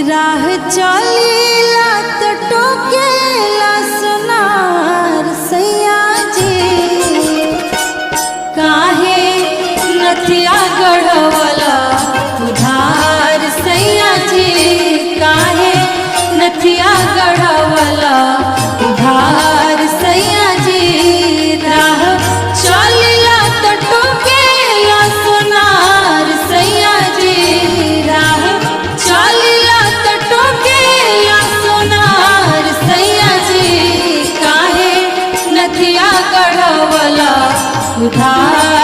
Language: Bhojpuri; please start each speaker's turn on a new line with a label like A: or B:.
A: राह चलीला तो टोकेला सोनार सैया जी काहे नथिया गढ़वला उधार सैया जी काहे नथिया गढ़वला उधार सैया जी राह चलीला तो टोकेला सोनार सैया जी राह चलीला तो टोकेला सोनार सैया जी काहे नथिया गढ़वला उधार